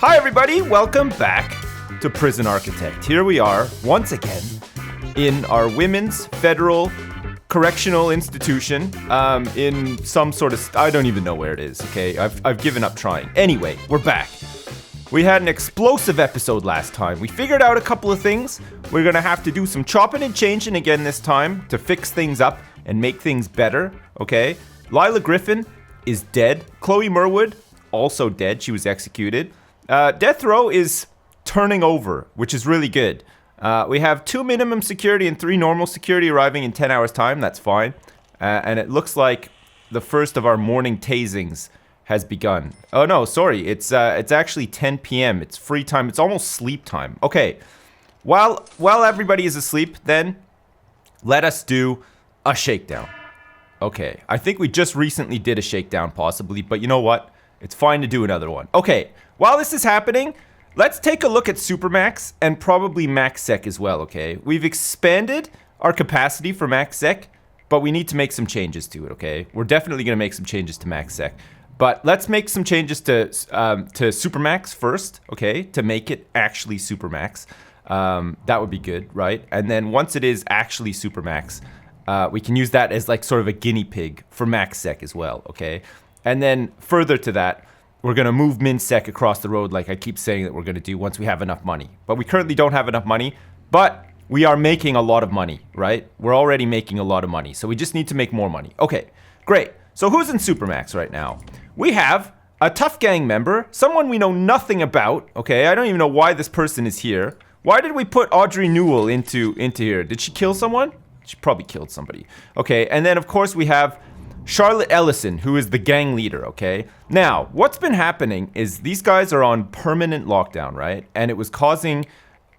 Hi everybody, welcome back to Prison Architect. Here we are, once again, in our Women's Federal Correctional Institution, in some sort of, I don't even know where it is, okay? I've given up trying. Anyway, we're back. We had an explosive episode last time. We figured out a couple of things. We're gonna have to do some chopping and changing again this time to fix things up and make things better, okay? Lila Griffin is dead. Chloe Merwood, also dead. She was executed. Death row is turning over, which is really good. We have 2 minimum security and 3 normal security arriving in 10 hours time. That's fine. And it looks like the first of our morning tasings has begun. Oh no, sorry. It's actually 10 p.m. It's free time. It's almost sleep time. Okay. While everybody is asleep, then let us do a shakedown. Okay. I think we just recently did a shakedown possibly, but you know what? It's fine to do another one. Okay. While this is happening, let's take a look at Supermax and probably MaxSec as well, okay? We've expanded our capacity for MaxSec, but we need to make some changes to it, okay? We're definitely going to make some changes to MaxSec. But let's make some changes to Supermax first, okay? To make it actually Supermax. That would be good, right? And then once it is actually Supermax, we can use that as like sort of a guinea pig for MaxSec as well, okay? And then further to that, we're going to move MinSec across the road like I keep saying that we're going to do once we have enough money. But we currently don't have enough money, but we are making a lot of money, right? We're already making a lot of money, so we just need to make more money. Okay, great. So who's in Supermax right now? We have a Tough Gang member, someone we know nothing about, okay? I don't even know why this person is here. Why did we put Audrey Newell into here? Did she kill someone? She probably killed somebody. Okay, and then of course we have Charlotte Ellison, who is the gang leader, okay? Now, what's been happening is these guys are on permanent lockdown, right? And it was causing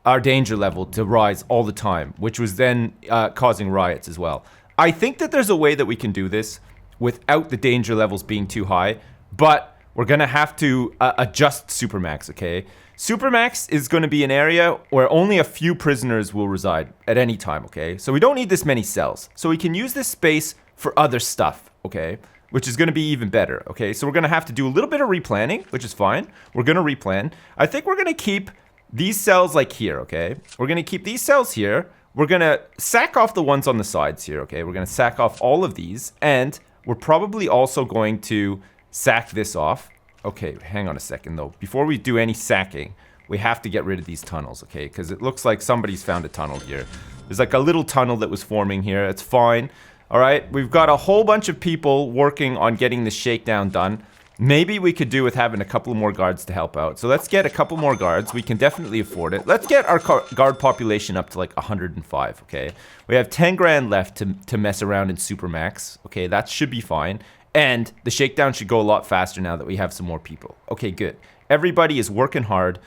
our danger level to rise all the time, which was then causing riots as well. I think that there's a way that we can do this without the danger levels being too high, but we're gonna have to adjust Supermax, okay? Supermax is gonna be an area where only a few prisoners will reside at any time, okay? So we don't need this many cells. So we can use this space for other stuff, okay? Which is going to be even better, okay? So we're going to have to do a little bit of replanning, which is fine. We're going to replan. I think we're going to keep these cells like here, okay? We're going to keep these cells here. We're going to sack off the ones on the sides here, okay? We're going to sack off all of these. And we're probably also going to sack this off. Okay, hang on a second, though. Before we do any sacking, we have to get rid of these tunnels, okay? Because it looks like somebody's found a tunnel here. There's like a little tunnel that was forming here. It's fine. All right, we've got a whole bunch of people working on getting the shakedown done. Maybe we could do with having a couple more guards to help out. So let's get a couple more guards. We can definitely afford it. Let's get our guard population up to like 105, okay? We have 10 grand left to mess around in Supermax. Okay, that should be fine. And the shakedown should go a lot faster now that we have some more people. Okay, good. Everybody is working hard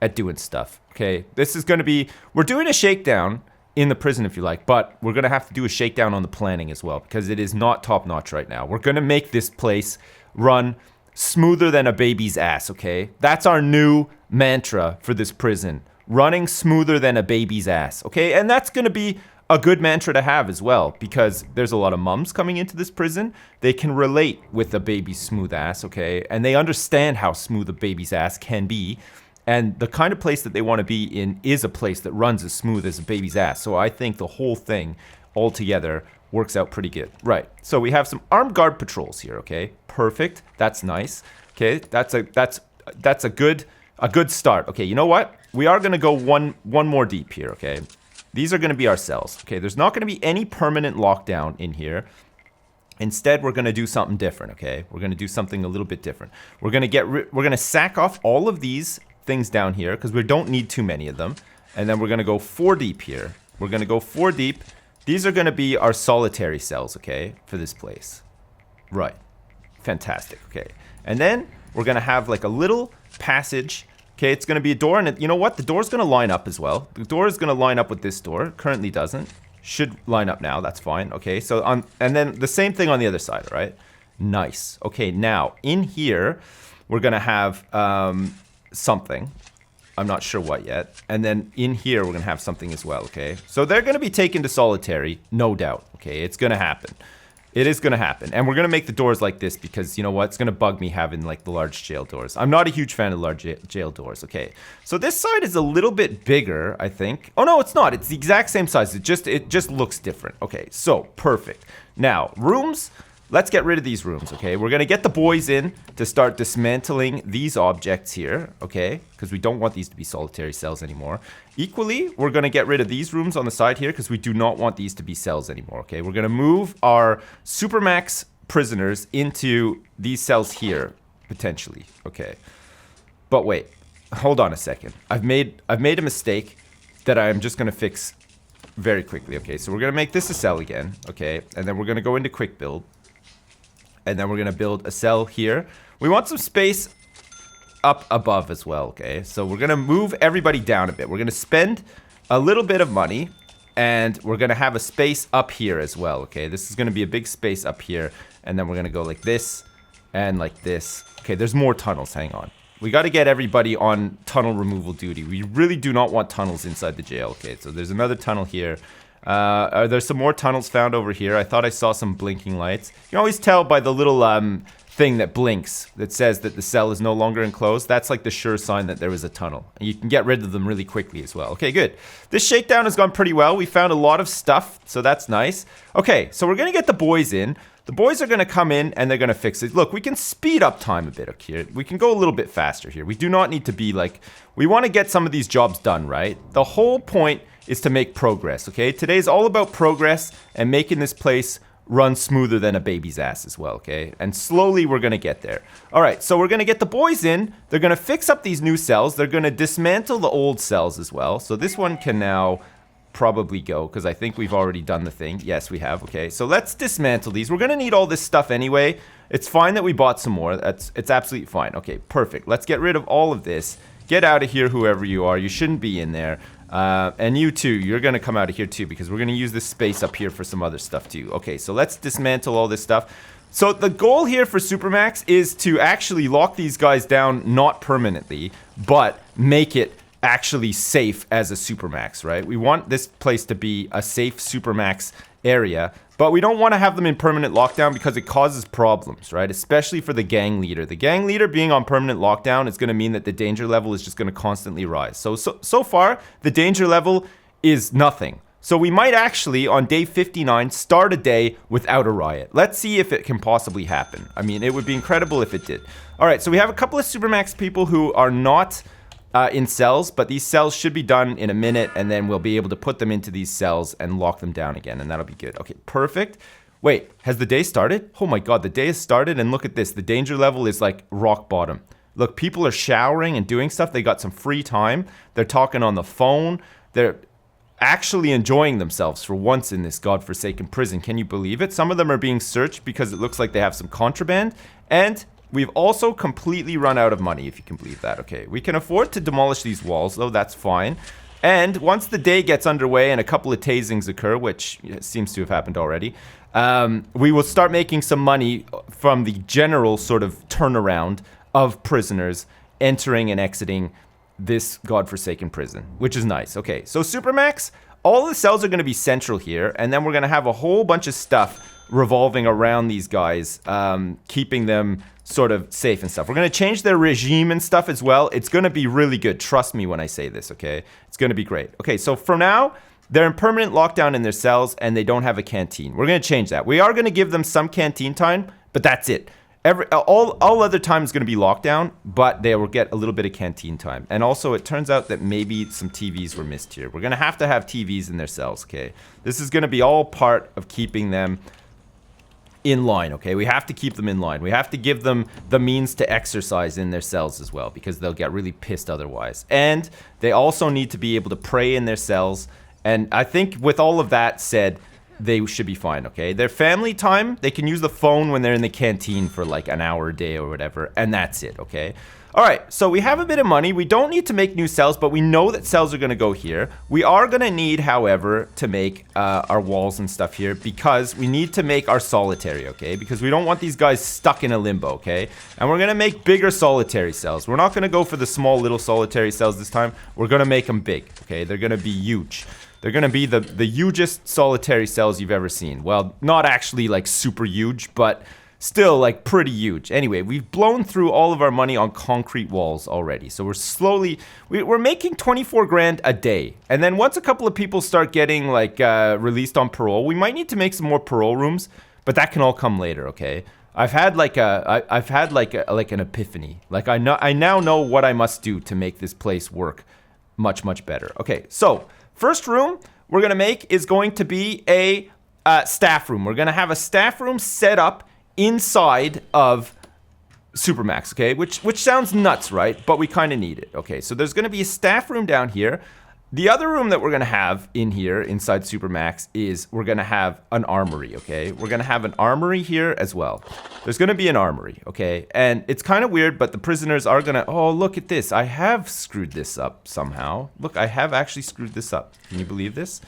at doing stuff, okay? This is going to be, we're doing a shakedown in the prison if you like, but we're going to have to do a shakedown on the planning as well because it is not top notch right now. We're going to make this place run smoother than a baby's ass, okay? That's our new mantra for this prison. Running smoother than a baby's ass, okay? And that's going to be a good mantra to have as well because there's a lot of mums coming into this prison. They can relate with a baby's smooth ass, okay? And they understand how smooth a baby's ass can be. And the kind of place that they want to be in is a place that runs as smooth as a baby's ass. So I think the whole thing altogether works out pretty good. Right. So we have some armed guard patrols here, okay? Perfect. That's nice. Okay, that's a good start. Okay, you know what? We are going to go one more deep here, okay? These are going to be our cells. Okay, there's not going to be any permanent lockdown in here. Instead, we're going to do something different, okay? We're going to do something a little bit different. We're going to sack off all of these things down here because we don't need too many of them, and then we're going to go 4 deep here. We're going to go 4 deep. These are going to be our solitary cells, okay, for this place. Right. Fantastic. Okay, and then we're going to have like a little passage. Okay, it's going to be a door, and you know what, the door's going to line up as well. The door is going to line up with this door. Currently doesn't. Should line up now. That's fine. Okay, so and then the same thing on the other side. Right. Nice. Okay, now in here we're going to have something. I'm not sure what yet. And then in here, we're going to have something as well, okay? So they're going to be taken to solitary, no doubt, okay? It's going to happen. It is going to happen. And we're going to make the doors like this because, you know what? It's going to bug me having, like, the large jail doors. I'm not a huge fan of large jail doors, okay? So this side is a little bit bigger, I think. Oh, no, it's not. It's the exact same size. It just looks different. Okay, so perfect. Now, rooms. Let's get rid of these rooms, okay? We're going to get the boys in to start dismantling these objects here, okay? Because we don't want these to be solitary cells anymore. Equally, we're going to get rid of these rooms on the side here because we do not want these to be cells anymore, okay? We're going to move our Supermax prisoners into these cells here, potentially, okay? But wait, hold on a second. I've made a mistake that I'm just going to fix very quickly, okay? So we're going to make this a cell again, okay? And then we're going to go into quick build. And then we're going to build a cell here. We want some space up above as well, okay? So we're going to move everybody down a bit. We're going to spend a little bit of money. And we're going to have a space up here as well, okay? This is going to be a big space up here. And then we're going to go like this and like this. Okay, there's more tunnels. Hang on. We got to get everybody on tunnel removal duty. We really do not want tunnels inside the jail, okay? So there's another tunnel here. There's some more tunnels found over here. I thought I saw some blinking lights. You can always tell by the little thing that blinks that says that the cell is no longer enclosed. That's like the sure sign that there was a tunnel. And you can get rid of them really quickly as well. Okay, good. This shakedown has gone pretty well. We found a lot of stuff, so that's nice. Okay, so we're going to get the boys in. The boys are going to come in and they're going to fix it. Look, we can speed up time a bit, okay? We can go a little bit faster here. We do not need to be like... We want to get some of these jobs done, right? The whole point is to make progress, okay? Today's all about progress and making this place run smoother than a baby's ass as well, okay? And slowly we're gonna get there. All right, so we're gonna get the boys in. They're gonna fix up these new cells. They're gonna dismantle the old cells as well. So this one can now probably go because I think we've already done the thing. Yes, we have, okay. So let's dismantle these. We're gonna need all this stuff anyway. It's fine that we bought some more. It's absolutely fine. Okay, perfect. Let's get rid of all of this. Get out of here, whoever you are. You shouldn't be in there. And you too, you're going to come out of here too because we're going to use this space up here for some other stuff too. Okay, so let's dismantle all this stuff. So the goal here for Supermax is to actually lock these guys down, not permanently, but make it actually safe as a Supermax, right? We want this place to be a safe Supermax area, but we don't want to have them in permanent lockdown because it causes problems, right? Especially for the gang leader. The gang leader being on permanent lockdown is going to mean that the danger level is just going to constantly rise. So far, the danger level is nothing. So we might actually, on day 59, start a day without a riot. Let's see if it can possibly happen. I mean, it would be incredible if it did. All right, so we have a couple of Supermax people who are not in cells, but these cells should be done in a minute, and then we'll be able to put them into these cells and lock them down again, and that'll be good. Okay, perfect. Wait, has the day started? Oh my god, the day has started, and look at this. The danger level is like rock bottom. Look, people are showering and doing stuff. They got some free time. They're talking on the phone. They're actually enjoying themselves for once in this godforsaken prison. Can you believe it? Some of them are being searched because it looks like they have some contraband, and we've also completely run out of money, if you can believe that. Okay, we can afford to demolish these walls, though. That's fine. And once the day gets underway and a couple of tasings occur, which seems to have happened already, we will start making some money from the general sort of turnaround of prisoners entering and exiting this godforsaken prison, which is nice. Okay, so Supermax, all the cells are going to be central here, and then we're going to have a whole bunch of stuff revolving around these guys, keeping them sort of safe and stuff. We're going to change their regime and stuff as well. It's going to be really good. Trust me when I say this, okay? It's going to be great. Okay, so for now, they're in permanent lockdown in their cells, and they don't have a canteen. We're going to change that. We are going to give them some canteen time, but that's it. All other time is going to be lockdown, but they will get a little bit of canteen time. And also, it turns out that maybe some TVs were missed here. We're going to have TVs in their cells, okay? This is going to be all part of keeping them in line, okay? We have to keep them in line. We have to give them the means to exercise in their cells as well, because they'll get really pissed otherwise. And they also need to be able to pray in their cells. And I think with all of that said, they should be fine, okay? Their family time, they can use the phone when they're in the canteen for like an hour a day or whatever, and that's it, okay? All right, so we have a bit of money. We don't need to make new cells, but we know that cells are going to go here. We are going to need, however, to make our walls and stuff here because we need to make our solitary, okay? Because we don't want these guys stuck in a limbo, okay? And we're going to make bigger solitary cells. We're not going to go for the small little solitary cells this time. We're going to make them big, okay? They're going to be huge. They're gonna be the hugest solitary cells you've ever seen. Well, not actually like super huge, but still like pretty huge. Anyway, we've blown through all of our money on concrete walls already. So we're making 24 grand a day. And then once a couple of people start getting like released on parole, we might need to make some more parole rooms, but that can all come later, okay? I've had like an epiphany. Like I now know what I must do to make this place work much, much better. Okay, so first room we're gonna make is going to be a staff room. We're gonna have a staff room set up inside of Supermax, okay? Which sounds nuts, right? But we kind of need it. Okay, so there's going to be a staff room down here. The other room that we're going to have in here inside Supermax is we're going to have an armory, okay? We're going to have an armory here as well. There's going to be an armory, okay? And it's kind of weird, but the prisoners are going to... Oh, look at this. I have screwed this up somehow. Look, I have actually screwed this up. Can you believe this?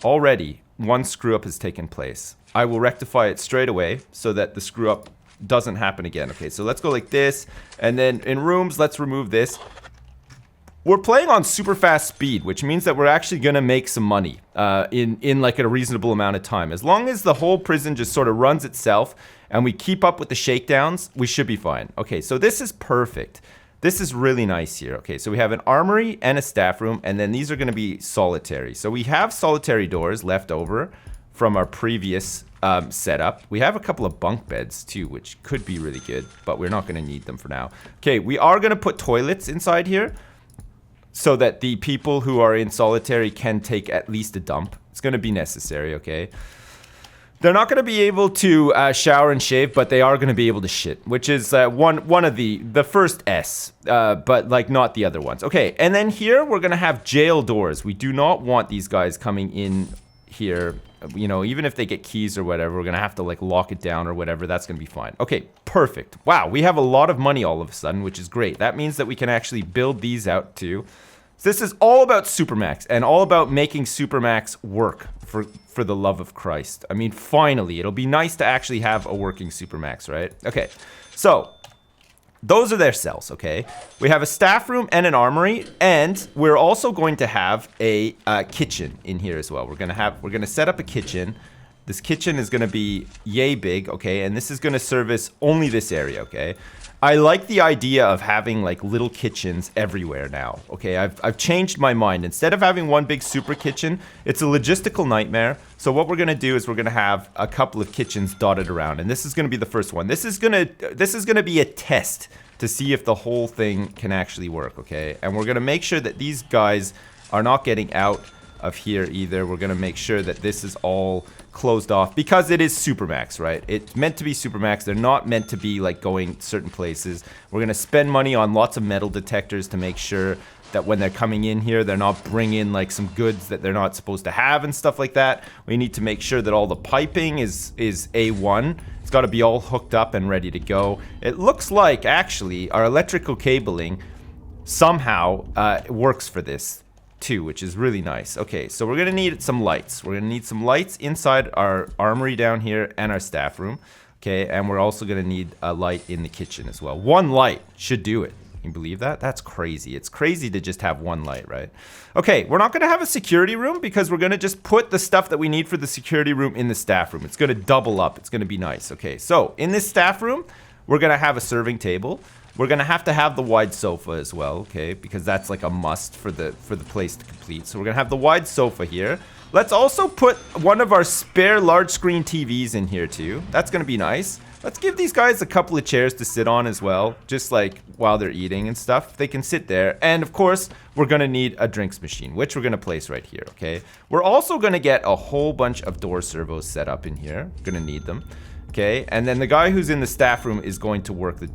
Already, one screw up has taken place. I will rectify it straight away so that the screw up doesn't happen again. Okay, so let's go like this. And then in rooms, let's remove this. We're playing on super fast speed, which means that we're actually going to make some money in like a reasonable amount of time. As long as the whole prison just sort of runs itself and we keep up with the shakedowns, we should be fine. Okay, so this is perfect. This is really nice here. Okay, so we have an armory and a staff room, and then these are going to be solitary. So we have solitary doors left over from our previous setup. We have a couple of bunk beds too, which could be really good, but we're not going to need them for now. Okay, we are going to put toilets inside here so that the people who are in solitary can take at least a dump. It's going to be necessary, okay? They're not going to be able to shower and shave, but they are going to be able to shit, which is one of the first S, but like not the other ones. Okay, and then here we're going to have jail doors. We do not want these guys coming in here. You know, even if they get keys or whatever, we're going to have to like lock it down or whatever. That's going to be fine. Okay, perfect. Wow, we have a lot of money all of a sudden, which is great. That means that we can actually build these out too. So this is all about Supermax and all about making Supermax work for the love of Christ. I mean, finally, it'll be nice to actually have a working Supermax, right? Okay, so those are their cells, okay? We have a staff room and an armory, and we're also going to have a kitchen in here as well. We're gonna set up a kitchen. This kitchen is gonna be yay big, okay? And this is gonna service only this area, okay? I like the idea of having like little kitchens everywhere now, okay? I've changed my mind. Instead of having one big super kitchen, it's a logistical nightmare. So what we're gonna do is we're gonna have a couple of kitchens dotted around, and this is gonna be the first one. This is gonna be a test to see if the whole thing can actually work, okay? And we're gonna make sure that these guys are not getting out of here either. We're gonna make sure that this is all closed off because it is Supermax, right? It's meant to be Supermax. They're not meant to be like going certain places. We're gonna spend money on lots of metal detectors to make sure that when they're coming in here, they're not bringing like some goods that they're not supposed to have and stuff like that. We need to make sure that all the piping is A1. It's got to be all hooked up and ready to go. It looks like actually our electrical cabling somehow works for this too, which is really nice. Okay, so we're gonna need some lights. We're gonna need some lights inside our armory down here and our staff room. Okay, and we're also gonna need a light in the kitchen as well. One light should do it. Can you believe that? That's crazy. It's crazy to just have one light, right? Okay, we're not gonna have a security room because we're gonna just put the stuff that we need for the security room in the staff room. It's gonna double up. It's gonna be nice. Okay, so in this staff room, we're gonna have a serving table. We're gonna have to have the wide sofa as well, okay? Because that's like a must for the place to complete. So we're gonna have the wide sofa here. Let's also put one of our spare large screen TVs in here too. That's gonna be nice. Let's give these guys a couple of chairs to sit on as well, just like while they're eating and stuff. They can sit there. And of course, we're gonna need a drinks machine, which we're gonna place right here, okay? We're also gonna get a whole bunch of door servos set up in here. We're gonna need them. Okay, and then the guy who's in the staff room is going to work the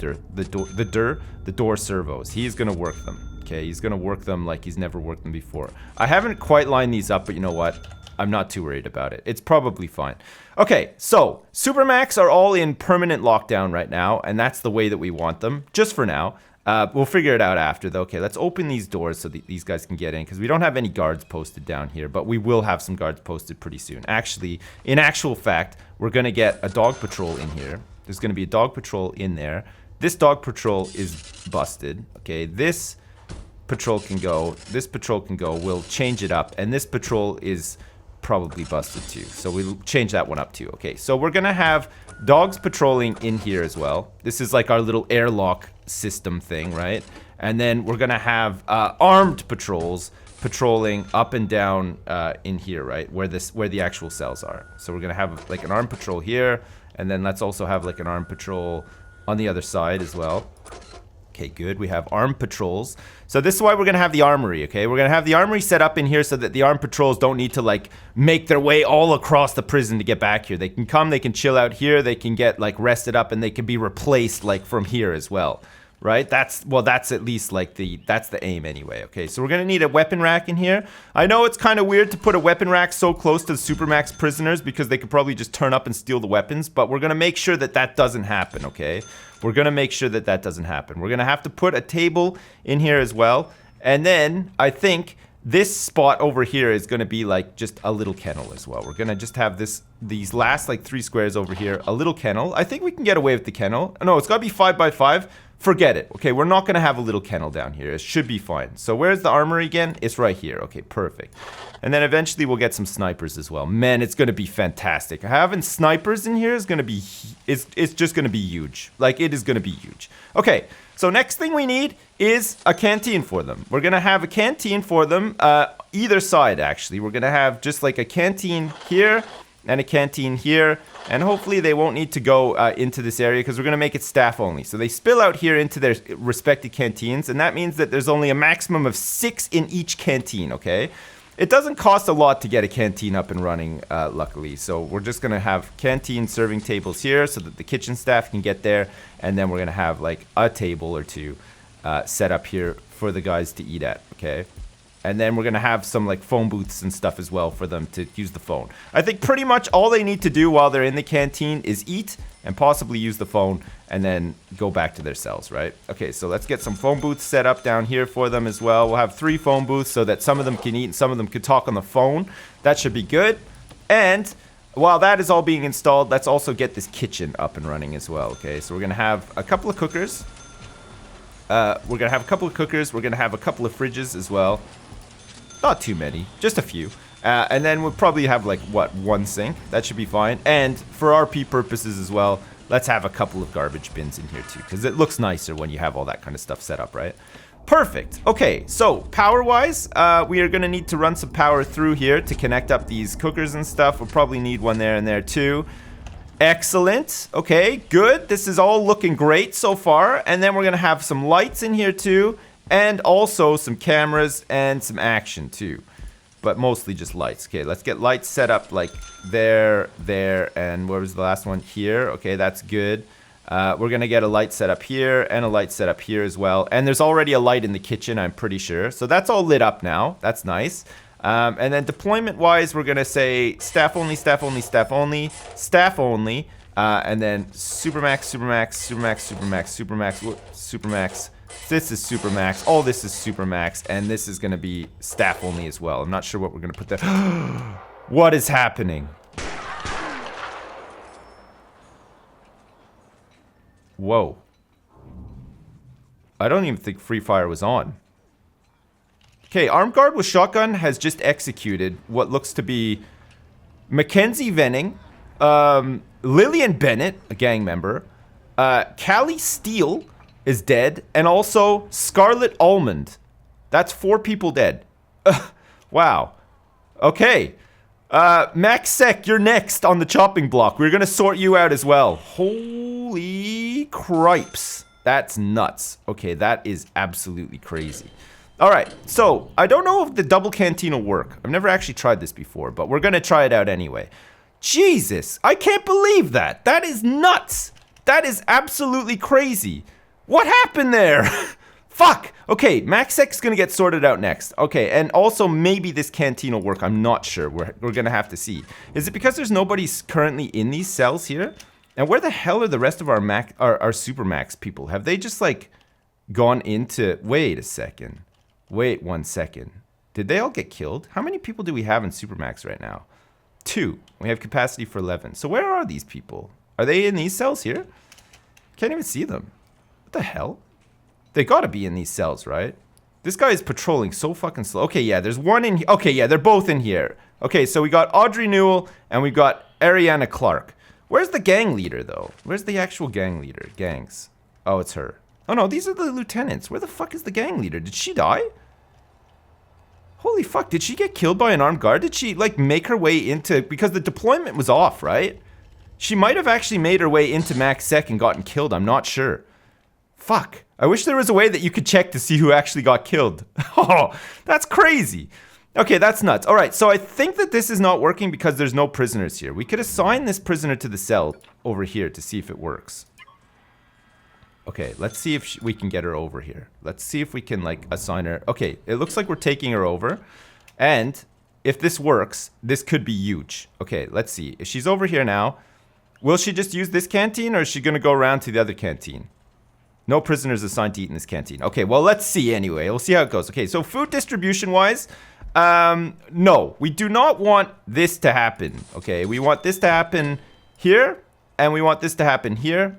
door servos. He's gonna work them. Okay, he's gonna work them like he's never worked them before. I haven't quite lined these up, but you know what? I'm not too worried about it. It's probably fine. Okay, so Supermax are all in permanent lockdown right now, and that's the way that we want them, just for now. We'll figure it out after though. Okay, let's open these doors so these guys can get in, because we don't have any guards posted down here, but we will have some guards posted pretty soon. Actually, in actual fact, we're gonna get a dog patrol in here. There's gonna be a dog patrol in there. This dog patrol is busted. Okay, this patrol can go. This patrol can go. We'll change it up. And this patrol is probably busted too. So we'll change that one up too. Okay, so we're gonna have dogs patrolling in here as well. This is like our little airlock system thing, right? And then we're gonna have armed patrols patrolling up and down in here, right? Where the actual cells are. So we're gonna have like an armed patrol here, and then let's also have like an armed patrol on the other side as well. Okay, good. We have armed patrols. So this is why we're going to have the armory, okay? We're going to have the armory set up in here so that the armed patrols don't need to, like, make their way all across the prison to get back here. They can come, they can chill out here, they can get, like, rested up, and they can be replaced, like, from here as well, right? That's at least, like, that's the aim anyway, okay? So we're going to need a weapon rack in here. I know it's kind of weird to put a weapon rack so close to the Supermax prisoners because they could probably just turn up and steal the weapons, but we're going to make sure that that doesn't happen, okay? We're going to make sure that that doesn't happen. We're going to have to put a table in here as well. And then I think this spot over here is going to be like just a little kennel as well. We're going to just have these last like 3 squares over here, a little kennel. I think we can get away with the kennel. No, it's got to be 5 by 5. Forget it. Okay, we're not going to have a little kennel down here. It should be fine. So where's the armory again? It's right here. Okay, perfect. And then eventually we'll get some snipers as well. Man, it's going to be fantastic. Having snipers in here is going to be, it's just going to be huge. Like, it is going to be huge. Okay, so next thing we need is a canteen for them. We're going to have a canteen for them, either side actually. We're going to have just like a canteen here and a canteen here, and hopefully they won't need to go into this area because we're going to make it staff only. So they spill out here into their respective canteens, and that means that there's only a maximum of 6 in each canteen, okay? It doesn't cost a lot to get a canteen up and running, luckily. So we're just going to have canteen serving tables here so that the kitchen staff can get there, and then we're going to have like a table or two set up here for the guys to eat at, okay? And then we're going to have some like phone booths and stuff as well for them to use the phone. I think pretty much all they need to do while they're in the canteen is eat and possibly use the phone and then go back to their cells, right? Okay, so let's get some phone booths set up down here for them as well. We'll have 3 phone booths so that some of them can eat and some of them can talk on the phone. That should be good. And while that is all being installed, let's also get this kitchen up and running as well, okay? So we're going to have a couple of cookers. We're going to have a couple of cookers. We're going to have a couple of fridges as well. Not too many, just a few. And then we'll probably have like, what, 1 sink? That should be fine. And for RP purposes as well, let's have a couple of garbage bins in here too, because it looks nicer when you have all that kind of stuff set up, right? Perfect. Okay, so power-wise, we are going to need to run some power through here to connect up these cookers and stuff. We'll probably need one there and there too. Excellent. Okay, good. This is all looking great so far. And then we're going to have some lights in here too. And also some cameras and some action too. But mostly just lights. Okay, let's get lights set up like there, and where was the last one? Here. Okay, that's good. We're going to get a light set up here and a light set up here as well. And there's already a light in the kitchen, I'm pretty sure. So that's all lit up now. That's nice. And then deployment-wise, we're going to say staff only, staff only, staff only, staff only. And then Supermax, Supermax, Supermax, Supermax, Supermax, Supermax. This is Supermax. All this is Supermax. And this is going to be staff only as well. I'm not sure what we're going to put there. What is happening? Whoa. I don't even think free fire was on. Okay, armed guard with shotgun has just executed what looks to be Mackenzie Venning, Lillian Bennett, a gang member, Callie Steele is dead, and also Scarlett Almond. That's 4 people dead. Wow. Okay. Max Sec, you're next on the chopping block. We're going to sort you out as well. Holy cripes. That's nuts. Okay, that is absolutely crazy. All right, so I don't know if the double canteen will work. I've never actually tried this before, but we're going to try it out anyway. Jesus, I can't believe that. That is nuts. That is absolutely crazy. What happened there? Fuck. Okay, MaxX is going to get sorted out next. Okay, and also maybe this canteen will work. I'm not sure. We're going to have to see. Is it because there's nobody currently in these cells here? And where the hell are the rest of our Supermax people? Have they just, like, gone into... Wait a second. Wait 1 second. Did they all get killed? How many people do we have in Supermax right now? 2. We have capacity for 11. So where are these people? Are they in these cells here? Can't even see them. What the hell? They gotta be in these cells, right? This guy is patrolling so fucking slow. Okay, yeah, there's one in here. Okay, yeah, they're both in here. Okay, so we got Audrey Newell and we got Ariana Clark. Where's the gang leader, though? Where's the actual gang leader? Gangs. Oh, it's her. Oh, no, these are the lieutenants. Where the fuck is the gang leader? Did she die? Holy fuck, did she get killed by an armed guard? Did she, like, make her way into... Because the deployment was off, right? She might have actually made her way into Max Sec and gotten killed. I'm not sure. Fuck. I wish there was a way that you could check to see who actually got killed. Oh, that's crazy. Okay, that's nuts. All right, so I think that this is not working because there's no prisoners here. We could assign this prisoner to the cell over here to see if it works. Okay, let's see if we can get her over here. Let's see if we can, like, assign her. Okay, it looks like we're taking her over. And if this works, this could be huge. Okay, let's see. If she's over here now, will she just use this canteen or is she going to go around to the other canteen? No prisoners assigned to eat in this canteen. Okay, well, let's see anyway. We'll see how it goes. Okay, so food distribution-wise... no, we do not want this to happen, okay? We want this to happen here, and we want this to happen here,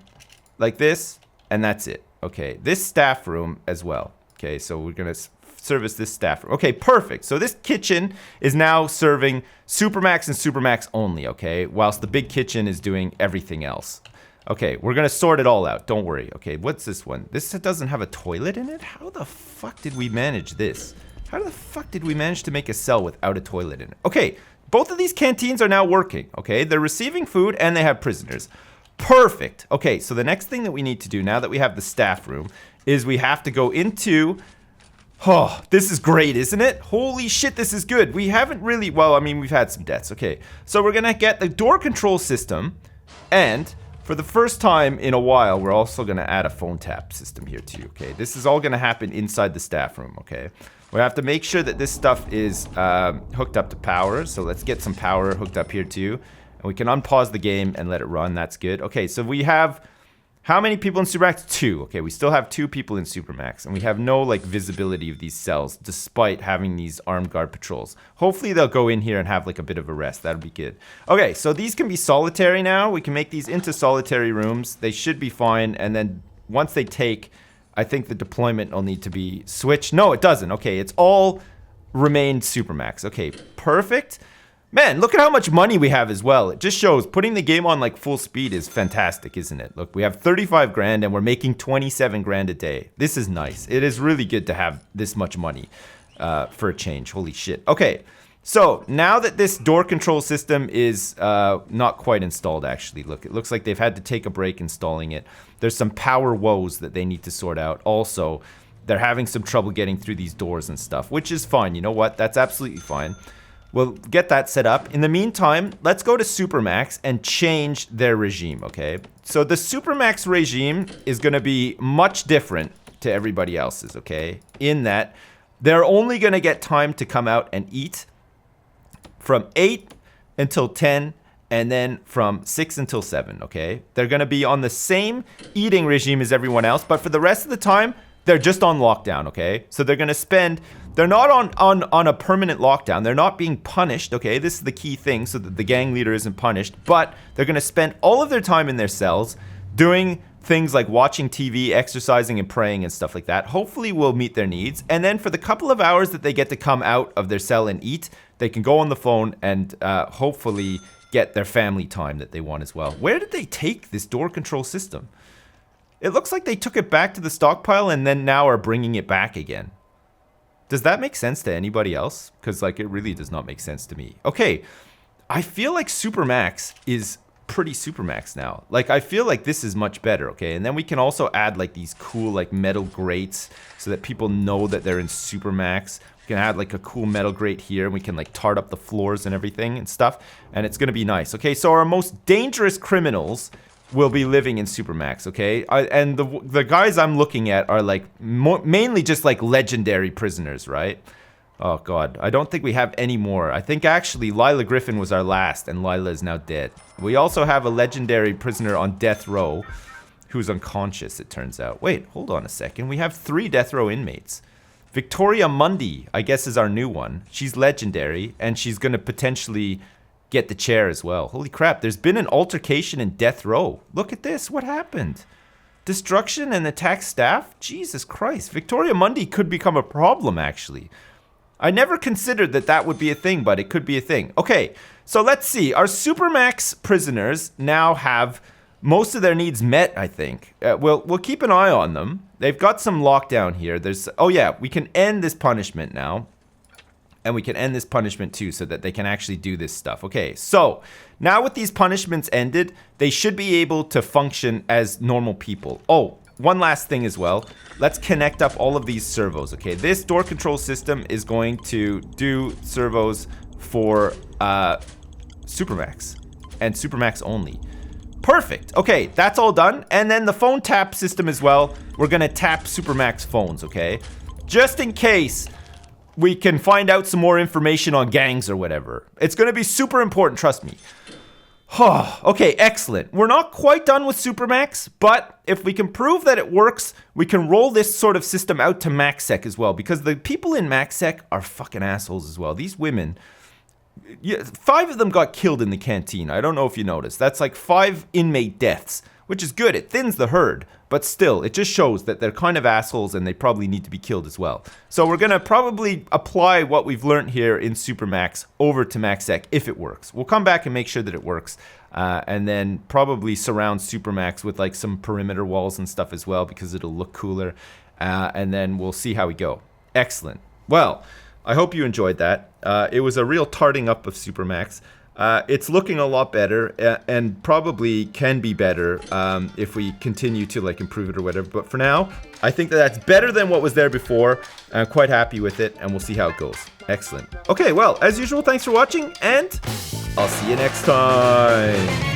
like this, and that's it, okay? This staff room as well, okay? So we're gonna service this staff room. Okay, perfect. So this kitchen is now serving Supermax and Supermax only, okay? Whilst the big kitchen is doing everything else. Okay, we're gonna sort it all out, don't worry. Okay, what's this one? This doesn't have a toilet in it? How the fuck did we manage this? How the fuck did we manage to make a cell without a toilet in it? Okay, both of these canteens are now working, okay? They're receiving food and they have prisoners. Perfect. Okay, so the next thing that we need to do now that we have the staff room is we have to go into... Oh, this is great, isn't it? Holy shit, this is good. We haven't really... Well, I mean, we've had some deaths. Okay, so we're gonna get the door control system and... For the first time in a while, we're also going to add a phone tap system here too, okay? This is all going to happen inside the staff room, okay? We have to make sure that this stuff is hooked up to power, so let's get some power hooked up here too. And we can unpause the game and let it run, that's good. Okay, so we have... How many people in Supermax? 2. Okay, we still have 2 people in Supermax, and we have no, like, visibility of these cells, despite having these armed guard patrols. Hopefully they'll go in here and have, like, a bit of a rest. That'll be good. Okay, so these can be solitary now. We can make these into solitary rooms. They should be fine, and then once they take, I think the deployment will need to be switched. No, it doesn't. Okay, it's all remained Supermax. Okay, perfect. Man, look at how much money we have as well. It just shows putting the game on like full speed is fantastic, isn't it? Look, we have 35 grand and we're making 27 grand a day. This is nice. It is really good to have this much money for a change. Holy shit. Okay, so now that this door control system is not quite installed, actually. Look, it looks like they've had to take a break installing it. There's some power woes that they need to sort out. Also, they're having some trouble getting through these doors and stuff, which is fine. You know what? That's absolutely fine. We'll get that set up. In the meantime, let's go to Supermax and change their regime, okay? So the Supermax regime is going to be much different to everybody else's, okay? In that they're only going to get time to come out and eat from 8 until 10 and then from 6 until 7, okay? They're going to be on the same eating regime as everyone else, but for the rest of the time, they're just on lockdown, okay? So they're going to spend... They're not on a permanent lockdown. They're not being punished, okay? This is the key thing so that the gang leader isn't punished. But they're going to spend all of their time in their cells doing things like watching TV, exercising, and praying and stuff like that. Hopefully we'll meet their needs. And then for the couple of hours that they get to come out of their cell and eat, they can go on the phone and hopefully get their family time that they want as well. Where did they take this door control system? It looks like they took it back to the stockpile and then now are bringing it back again. Does that make sense to anybody else? Because, like, it really does not make sense to me. Okay, I feel like Supermax is pretty Supermax now. Like, I feel like this is much better, okay? And then we can also add, like, these cool, like, metal grates so that people know that they're in Supermax. We can add, like, a cool metal grate here, and we can, like, tart up the floors and everything and stuff. And it's going to be nice. Okay, so our most dangerous criminals will be living in Supermax, okay? And the guys I'm looking at are like mainly just like legendary prisoners, right? Oh god, I don't think we have any more. I think actually Lila Griffin was our last and Lila is now dead. We also have a legendary prisoner on death row who's unconscious, it turns out. Wait, hold on a second. We have 3 death row inmates. Victoria Mundy, I guess, is our new one. She's legendary and she's gonna potentially get the chair as well. Holy crap, there's been an altercation in death row. Look at this, what happened? destruction and attack staff? Jesus Christ. Victoria Mundi could become a problem, actually. I never considered that that would be a thing, but it could be a thing. Okay, so let's see. Our Supermax prisoners now have most of their needs met, I think. We'll keep an eye on them. They've got some lockdown here. Oh yeah, we can end this punishment now. And we can end this punishment too so that they can actually do this stuff. Okay, so now with these punishments ended, they should be able to function as normal people. Oh, one last thing as well. Let's connect up all of these servos, okay? This door control system is going to do servos for Supermax and Supermax only. Perfect. Okay, that's all done. And then the phone tap system as well. We're gonna tap Supermax phones, okay? Just in case we can find out some more information on gangs or whatever. It's gonna be super important, trust me. Okay, excellent. We're not quite done with Supermax, but if we can prove that it works, we can roll this sort of system out to MaxSec as well, because the people in MaxSec are fucking assholes as well. These women, 5 of them got killed in the canteen. I don't know if you noticed. That's like 5 inmate deaths, which is good. It thins the herd, but still, it just shows that they're kind of assholes and they probably need to be killed as well. So we're gonna probably apply what we've learned here in Supermax over to MaxSec if it works. We'll come back and make sure that it works, and then probably surround Supermax with like some perimeter walls and stuff as well because it'll look cooler, and then we'll see how we go. Excellent. Well, I hope you enjoyed that. It was a real tarting up of Supermax. It's looking a lot better and probably can be better if we continue to like improve it or whatever. But for now, I think that that's better than what was there before. I'm quite happy with it and we'll see how it goes. Excellent. Okay, well, as usual, thanks for watching and I'll see you next time.